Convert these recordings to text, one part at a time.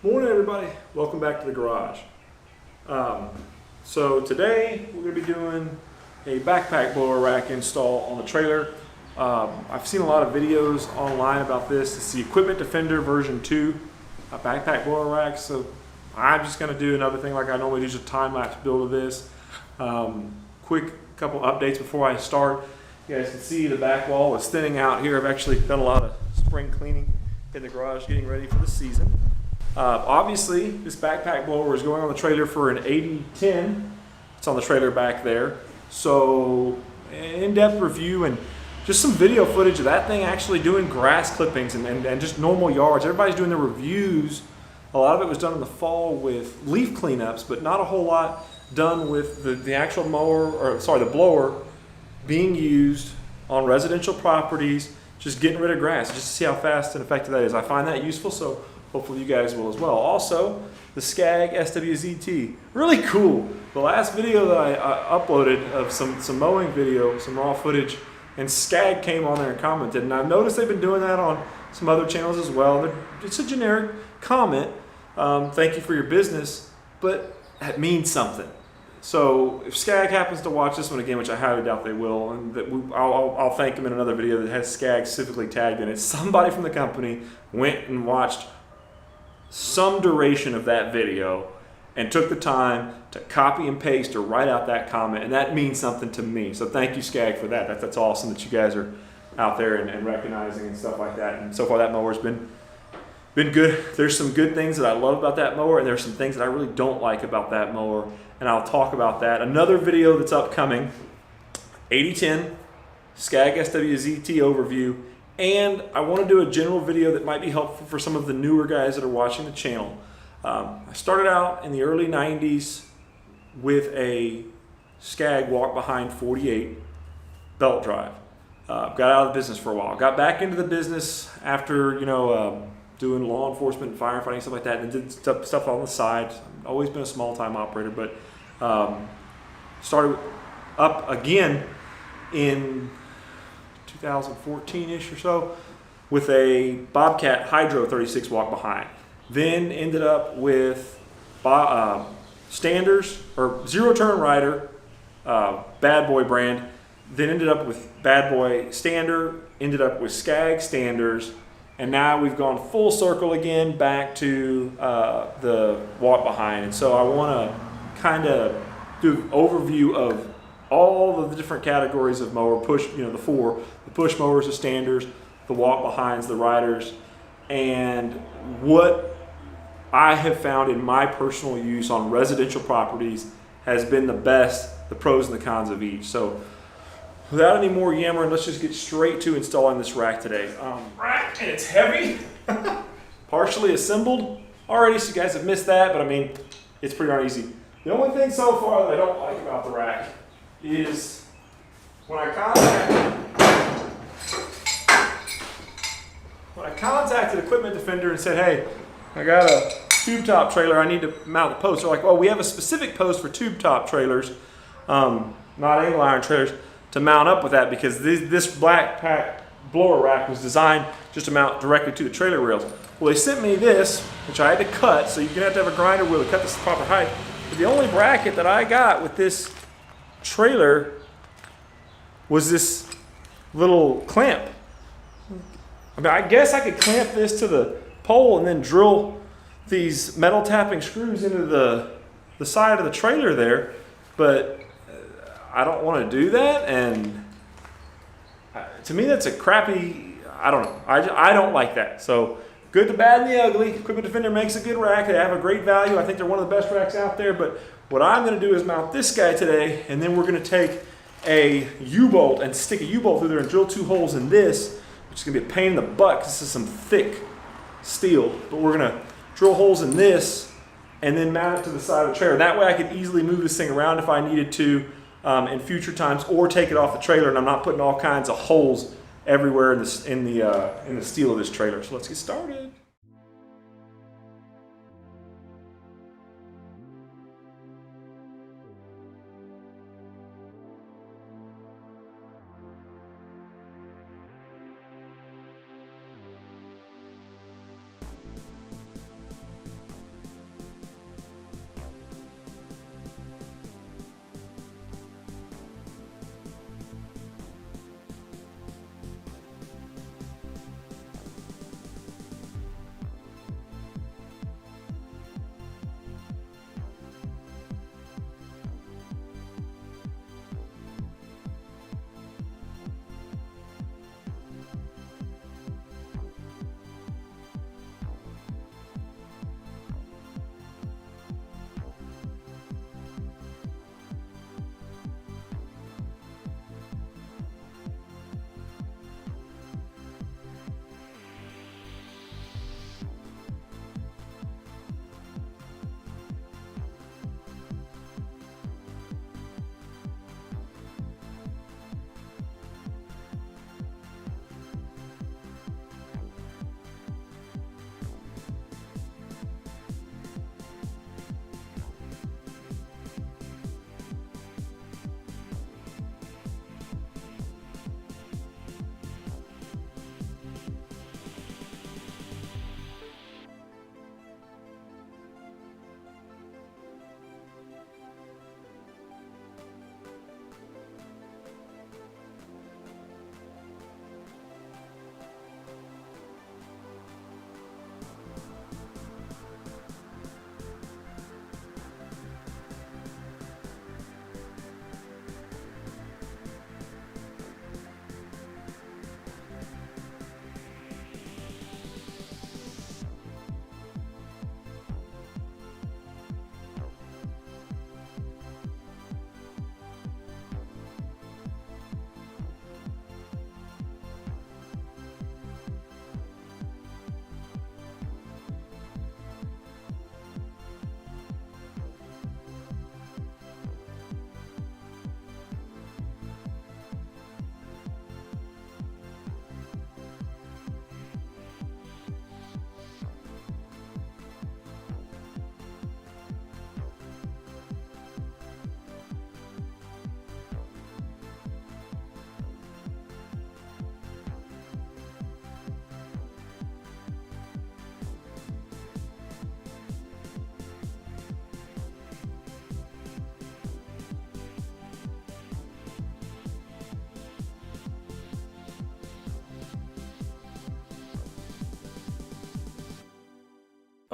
Morning everybody, welcome back to the garage. So today we're going to be doing a backpack blower rack install on the trailer. I've seen a lot of videos online about this. It's the Equipment Defender version 2 backpack blower rack. So I'm just going to do another thing like I normally do, just a time-lapse build of this. Quick couple updates before I start. You guys can see the back wall is thinning out here. I've actually done a lot of spring cleaning in the garage getting ready for the season. Obviously, this backpack blower is going on the trailer for an 8010. It's on the trailer back there. So, in-depth review and just some video footage of that thing actually doing grass clippings and just normal yards. Everybody's doing the reviews. A lot of it was done in the fall with leaf cleanups, but not a whole lot done with the actual mower, or sorry, the blower being used on residential properties, just getting rid of grass, just to see how fast and effective that is. I find that useful, so hopefully you guys will as well. Also, the Skag SWZT, really cool. The last video that I uploaded of some mowing video, some raw footage, and Skag came on there and commented, and I've noticed they've been doing that on some other channels as well. It's a generic comment, thank you for your business, but that means something. So if Skag happens to watch this one again, which I highly doubt they will, and I'll thank them in another video that has Skag specifically tagged in it. Somebody from the company went and watched some duration of that video and took the time to copy and paste or write out that comment, and that means something to me. So thank you, Skag, for that. That's awesome that you guys are out there and recognizing and stuff like that. And so far that mower's been good. There's some good things that I love about that mower, and there's some things that I really don't like about that mower, and I'll talk about that. Another video that's upcoming, 8010 Skag SWZT overview, and I want to do a general video that might be helpful for some of the newer guys that are watching the channel. I started out in the early 90s with a Skag walk-behind 48 belt drive. Got out of the business for a while. Got back into the business after, doing law enforcement, firefighting, stuff like that, and did stuff on the side. I've always been a small-time operator, but started up again in 2014-ish or so with a Bobcat Hydro 36 walk behind. Then ended up with Standers or Zero Turn Rider, Bad Boy brand. Then ended up with Bad Boy Stander, ended up with Skag Standers, and now we've gone full circle again back to the walk behind. And so I want to kind of do an overview of all of the different categories of mower, push, the four, the push mowers, the standers, the walk behinds, the riders, and what I have found in my personal use on residential properties has been the best, the pros and the cons of each. So without any more yammering, let's just get straight to installing this rack today. Rack, and it's heavy, partially assembled already, so you guys have missed that, but I mean, it's pretty darn easy. The only thing so far that I don't like about the rack is when I contacted Equipment Defender and said, hey, I got a tube top trailer, I need to mount the post. They're like, well, we have a specific post for tube top trailers, not angle iron trailers, to mount up with that, because this black pack blower rack was designed just to mount directly to the trailer rails. Well, they sent me this, which I had to cut, so you're gonna have to have a grinder wheel to cut this proper height. But the only bracket that I got with this trailer was this little clamp. I mean, I guess I could clamp this to the pole and then drill these metal tapping screws into the side of the trailer there, but I don't want to do that, and to me that's a crappy, I don't know, I don't like that. So good, the bad, and the ugly. Equipment Defender makes a good rack. They have a great value. I think they're one of the best racks out there, but what I'm going to do is mount this guy today, and then we're going to take a U-bolt and stick a U-bolt through there and drill 2 holes in this, which is going to be a pain in the butt because this is some thick steel, but we're going to drill holes in this and then mount it to the side of the trailer. That way I could easily move this thing around if I needed to in future times, or take it off the trailer, and I'm not putting all kinds of holes everywhere in the steel of this trailer. So let's get started.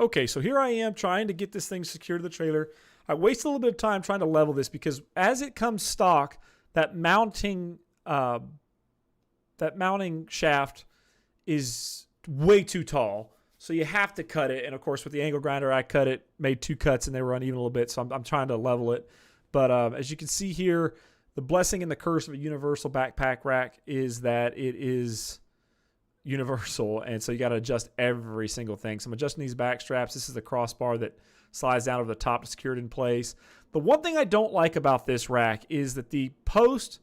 Okay, so here I am trying to get this thing secured to the trailer. I wasted a little bit of time trying to level this because as it comes stock, that mounting shaft is way too tall. So you have to cut it. And of course, with the angle grinder, I cut it, made 2 cuts, and they were uneven a little bit. So I'm trying to level it. But as you can see here, the blessing and the curse of a universal backpack rack is that it is universal. And so you got to adjust every single thing. So I'm adjusting these back straps. This is the crossbar that slides down over the top to secure it in place. The one thing I don't like about this rack is that the post,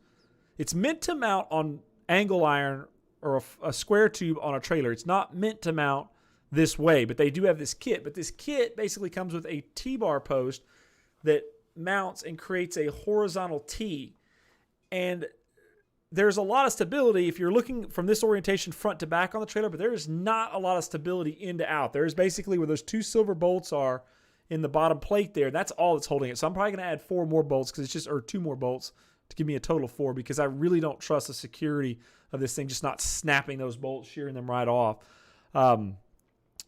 it's meant to mount on angle iron or a square tube on a trailer. It's not meant to mount this way, but they do have this kit. But this kit basically comes with a T-bar post that mounts and creates a horizontal T. And there's a lot of stability if you're looking from this orientation front to back on the trailer, but there is not a lot of stability in to out. There's basically where those 2 silver bolts are in the bottom plate there. That's all that's holding it. So I'm probably going to add 4 more bolts because it's just, or 2 more bolts to give me a total of 4 because I really don't trust the security of this thing just not snapping those bolts, shearing them right off.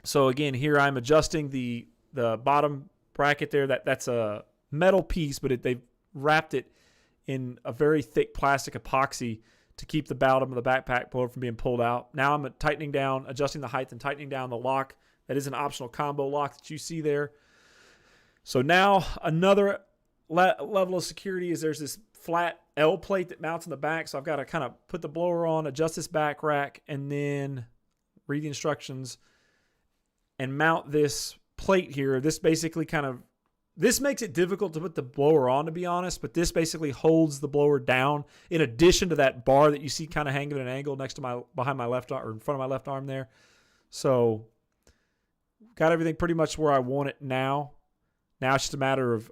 So again, here I'm adjusting the bottom bracket there. That's a metal piece, but they've wrapped it in a very thick plastic epoxy to keep the bottom of the backpack blower from being pulled out. Now I'm tightening down, adjusting the height and tightening down the lock. That is an optional combo lock that you see there. So now another level of security is there's this flat L plate that mounts in the back. So I've got to kind of put the blower on, adjust this back rack, and then read the instructions and mount this plate here. This basically this makes it difficult to put the blower on, to be honest, but this basically holds the blower down in addition to that bar that you see kind of hanging at an angle next to behind my left arm, or in front of my left arm there. So got everything pretty much where I want it now. Now it's just a matter of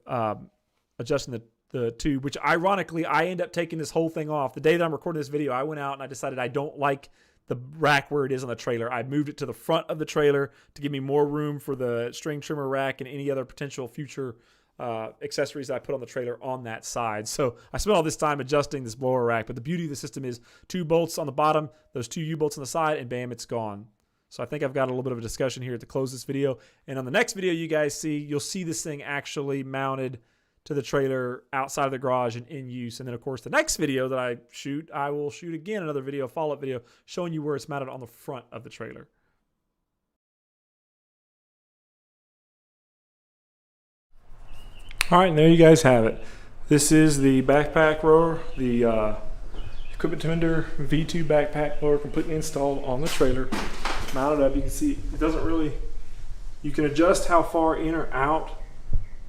adjusting the tube, which ironically, I end up taking this whole thing off. The day that I'm recording this video, I went out and I decided I don't like the rack where it is on the trailer. I moved it to the front of the trailer to give me more room for the string trimmer rack and any other potential future accessories that I put on the trailer on that side. So I spent all this time adjusting this blower rack, but the beauty of the system is 2 bolts on the bottom, those 2 U-bolts on the side, and bam, it's gone. So I think I've got a little bit of a discussion here to close this video. And on the next video you guys see, you'll see this thing actually mounted to the trailer outside of the garage and in use. And then, of course, the next video that I will shoot again another video, follow-up video, showing you where it's mounted on the front of the trailer. All right, and there you guys have it. This is the backpack rower, the Equipment Defender V2 backpack rower, completely installed on the trailer. Mounted up, you can see it doesn't really, you can adjust how far in or out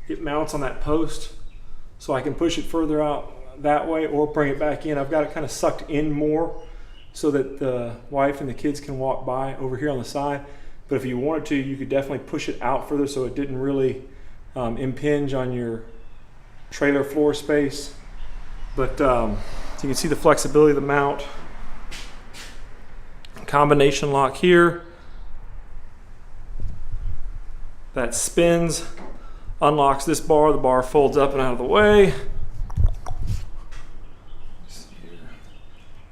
it mounts on that post, so I can push it further out that way or bring it back in. I've got it kind of sucked in more so that the wife and the kids can walk by over here on the side. But if you wanted to, you could definitely push it out further so it didn't really impinge on your trailer floor space. But so you can see the flexibility of the mount. Combination lock here that spins, unlocks this bar. The bar folds up and out of the way.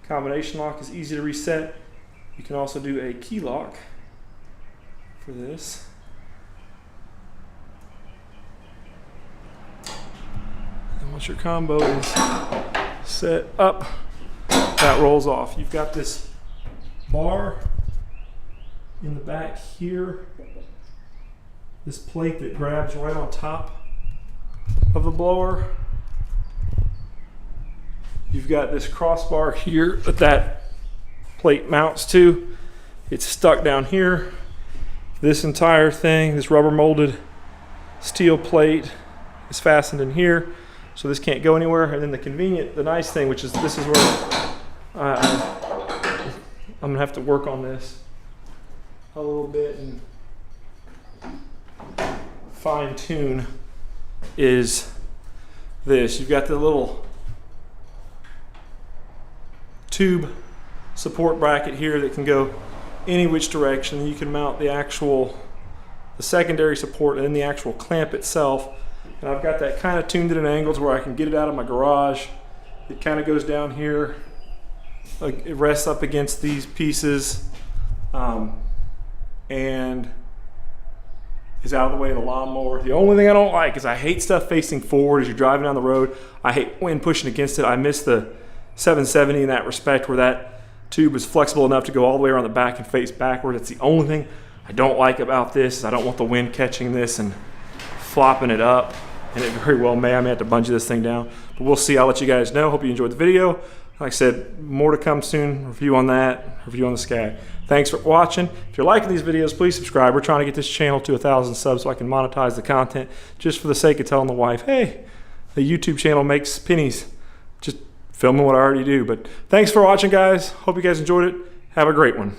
Combination lock is easy to reset. You can also do a key lock for this. And once your combo is set up, that rolls off. You've got this bar in the back here, this plate that grabs right on top of the blower. You've got this crossbar here that plate mounts to. It's stuck down here. This entire thing, this rubber molded steel plate, is fastened in here, so this can't go anywhere. And then the nice thing, which is this is where I'm gonna have to work on this a little bit and fine tune, is this. You've got the little tube support bracket here that can go any which direction. You can mount the secondary support and then the actual clamp itself. And I've got that kind of tuned at an angle to where I can get it out of my garage. It kind of goes down here. It rests up against these pieces, and is out of the way of the lawnmower. The only thing I don't like is I hate stuff facing forward as you're driving down the road. I hate wind pushing against it. I miss the 770 in that respect, where that tube is flexible enough to go all the way around the back and face backward. That's the only thing I don't like about this. Is I don't want the wind catching this and flopping it up, and it very well may. I may have to bungee this thing down, but we'll see. I'll let you guys know. Hope you enjoyed the video. Like I said, more to come soon. Review on that, review on the Sky. Thanks for watching. If you're liking these videos, please subscribe. We're trying to get this channel to 1,000 subs so I can monetize the content, just for the sake of telling the wife, hey, the YouTube channel makes pennies just filming what I already do. But thanks for watching, guys. Hope you guys enjoyed it. Have a great one.